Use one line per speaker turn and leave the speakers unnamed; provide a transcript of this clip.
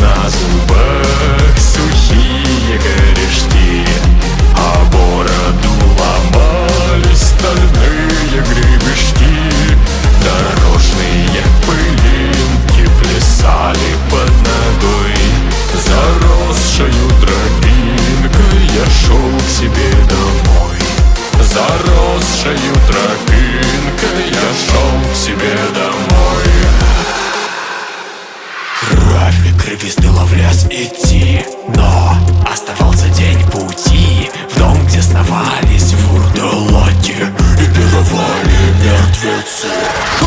на зубах сухие корешки, а бороду ломали стальные гребешки. Дорожные пылинки плясали под ногой. Заросшою тропинкой я шел к себе домой. Заросшою тропинкой я шел к себе домой.
Кровь стыло в лес идти, но